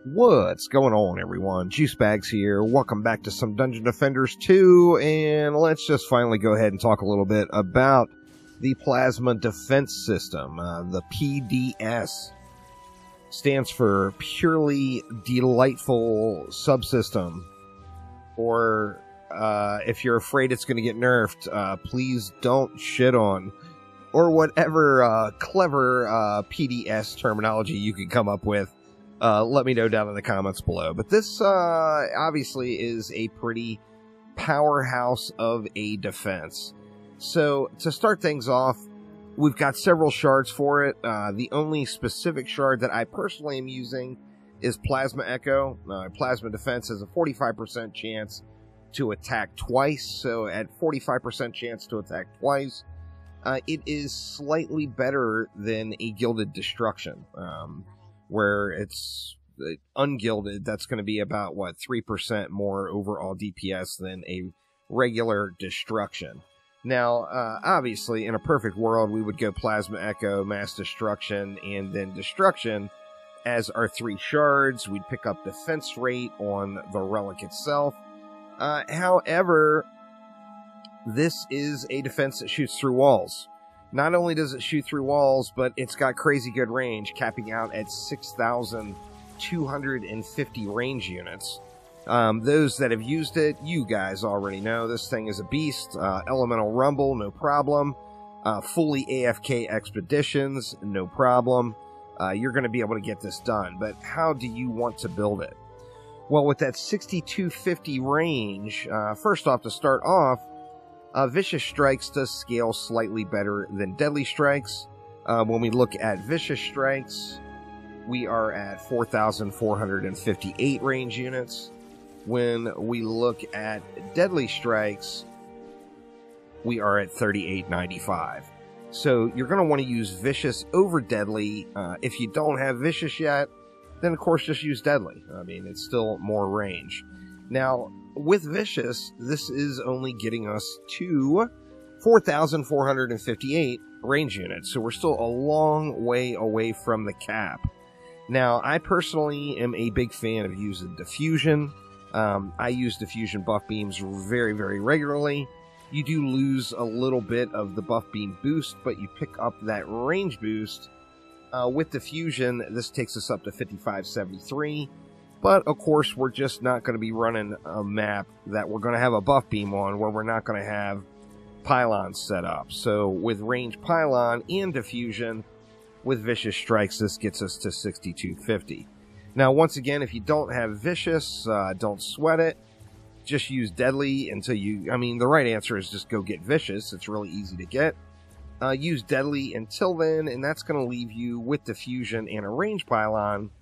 What's going on, everyone? Juicebags here. Welcome back to some Dungeon Defenders 2, and let's just finally go ahead and talk a little bit about the Plasma Defense System. The PDS stands for Purely Delightful Subsystem, or if you're afraid it's going to get nerfed, please don't shit on, or whatever clever PDS terminology you can come up with. Let me know down in the comments below. But this obviously is a pretty powerhouse of a defense. So to start things off, we've got several shards for it. The only specific shard that I personally am using is Plasma Echo. Plasma Defense has a 45% chance to attack twice. So at 45% chance to attack twice, it is slightly better than a Gilded Destruction. Where it's ungilded, that's going to be about, 3% more overall DPS than a regular Destruction. Now, obviously, in a perfect world, we would go Plasma Echo, Mass Destruction, and then Destruction as our 3 shards. We'd pick up defense rate on the relic itself. However, this is a defense that shoots through walls. Not only does it shoot through walls, but it's got crazy good range, capping out at 6,250 range units. Those that have used it, you guys already know this thing is a beast. Elemental Rumble, no problem. Fully AFK Expeditions, no problem. You're going to be able to get this done, but how do you want to build it? Well, with that 6,250 range, first off, to start off, Vicious Strikes does scale slightly better than Deadly Strikes. When we look at Vicious Strikes, we are at 4,458 range units. When we look at Deadly Strikes, we are at 3,895. So you're going to want to use Vicious over Deadly. If you don't have Vicious yet, then of course just use Deadly. I mean, it's still more range. Now, with Vicious, this is only getting us to 4,458 range units, so we're still a long way away from the cap. Now, I personally am a big fan of using Diffusion. I use Diffusion buff beams very, very regularly. You do lose a little bit of the buff beam boost, but you pick up that range boost. With Diffusion, this takes us up to 5,573. But, of course, we're just not going to be running a map that we're going to have a buff beam on where we're not going to have pylons set up. So, with range pylon and diffusion, with Vicious Strikes, this gets us to 6,250. Now, once again, if you don't have Vicious, don't sweat it. Just use Deadly until you... I mean, the right answer is just go get Vicious. It's really easy to get. Use Deadly until then, and that's going to leave you with diffusion and a range pylon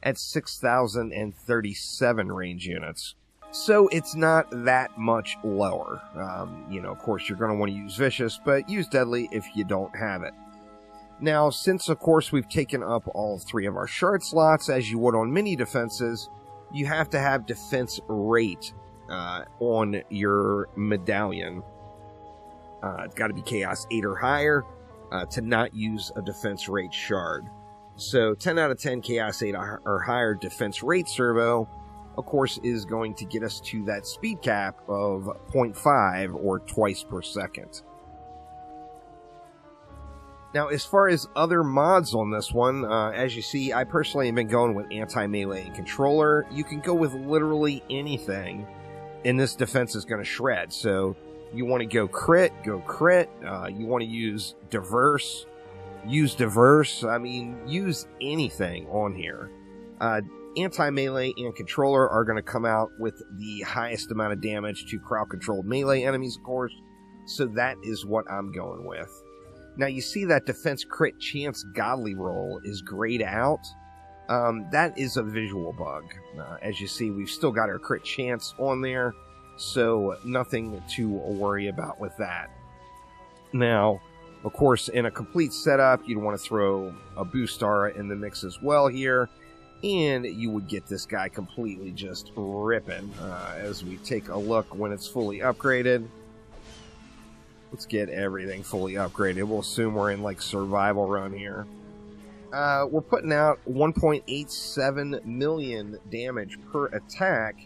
at 6,037 range units. So it's not that much lower. Of course, you're going to want to use Vicious, but use Deadly if you don't have it. Now, since, of course, we've taken up all 3 of our shard slots, as you would on mini defenses, you have to have defense rate on your medallion. It's got to be Chaos 8 or higher to not use a defense rate shard. So 10 out of 10 Chaos 8 or higher defense rate servo, of course, is going to get us to that speed cap of 0.5 or twice per second. Now, as far as other mods on this one, as you see, I personally have been going with anti-melee and controller. You can go with literally anything, and this defense is going to shred. So you want to go crit, go crit. You want to use diverse. Use diverse. I mean, use anything on here. Anti-melee and controller are going to come out with the highest amount of damage to crowd-controlled melee enemies, of course. So that is what I'm going with. Now, you see that defense crit chance godly roll is grayed out. That is a visual bug. As you see, we've still got our crit chance on there, so nothing to worry about with that. Now, of course, in a complete setup, you'd want to throw a boost aura in the mix as well here, and you would get this guy completely just ripping. As we take a look when it's fully upgraded. Let's get everything fully upgraded. We'll assume we're in like survival run here. we're putting out 1.87 million damage per attack.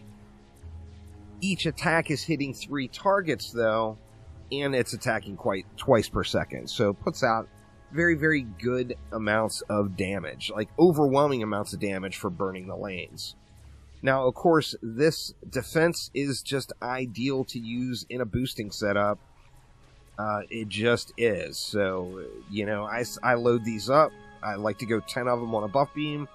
Each attack is hitting 3 targets, though, and it's attacking twice per second. So it puts out very, very good amounts of damage, like overwhelming amounts of damage for burning the lanes. Now, of course, this defense is just ideal to use in a boosting setup. It just is. So, you know, I load these up. I like to go 10 of them on a buff beam,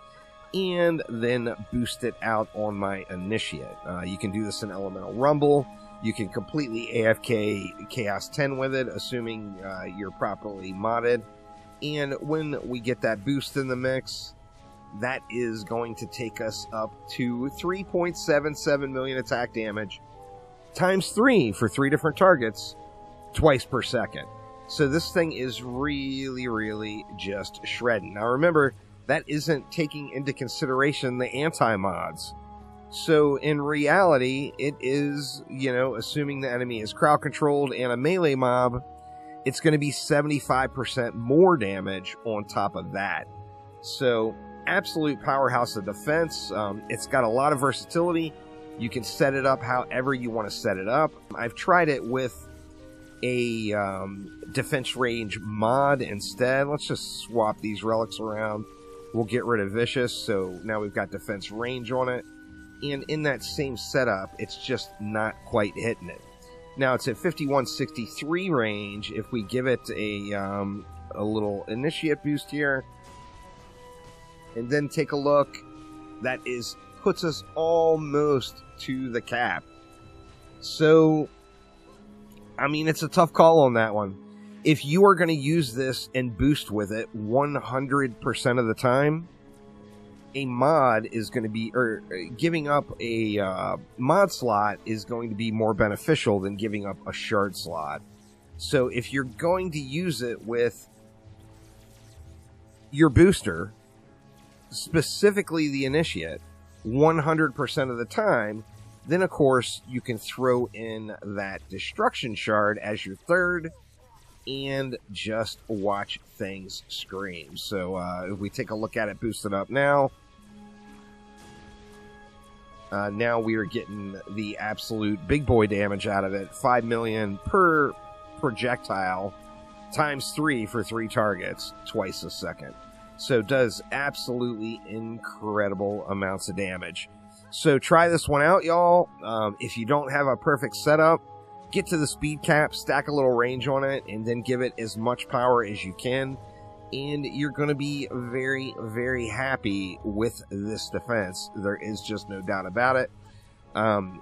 and then boost it out on my initiate. You can do this in Elemental Rumble. You can completely AFK Chaos 10 with it, assuming you're properly modded. And when we get that boost in the mix, that is going to take us up to 3.77 million attack damage, times 3 for 3 different targets, twice per second. So this thing is really, really just shredding. Now remember, that isn't taking into consideration the anti-mods. So in reality, it is, you know, assuming the enemy is crowd controlled and a melee mob, it's going to be 75% more damage on top of that. So absolute powerhouse of defense. It's got a lot of versatility. You can set it up however you want to set it up. I've tried it with a defense range mod instead. Let's just swap these relics around. We'll get rid of Vicious, so now we've got defense range on it. And in that same setup, it's just not quite hitting it. Now it's at 5163 range. If we give it a little initiate boost here, and then take a look, that puts us almost to the cap. So, I mean, it's a tough call on that one. If you are going to use this and boost with it 100% of the time, a mod is going to be, or giving up a mod slot is going to be more beneficial than giving up a shard slot. So if you're going to use it with your booster, specifically the initiate, 100% of the time, then of course you can throw in that destruction shard as your third and just watch things scream. So if we take a look at it boosted up now, now we are getting the absolute big boy damage out of it. 5 million per projectile, times 3 for 3 targets, twice a second. So it does absolutely incredible amounts of damage. So try this one out, y'all. If you don't have a perfect setup, get to the speed cap, stack a little range on it, and then give it as much power as you can. And you're going to be very, very happy with this defense. There is just no doubt about it.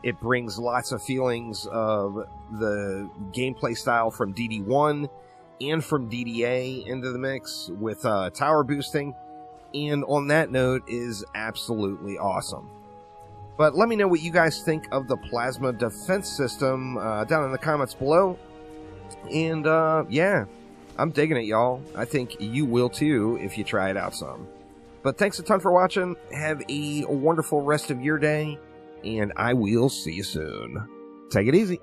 It brings lots of feelings of the gameplay style from DD1 and from DDA into the mix with tower boosting. And on that note, is absolutely awesome. But let me know what you guys think of the Plasma Defense System down in the comments below. And yeah, I'm digging it, y'all. I think you will too if you try it out some. But thanks a ton for watching. Have a wonderful rest of your day, and I will see you soon. Take it easy.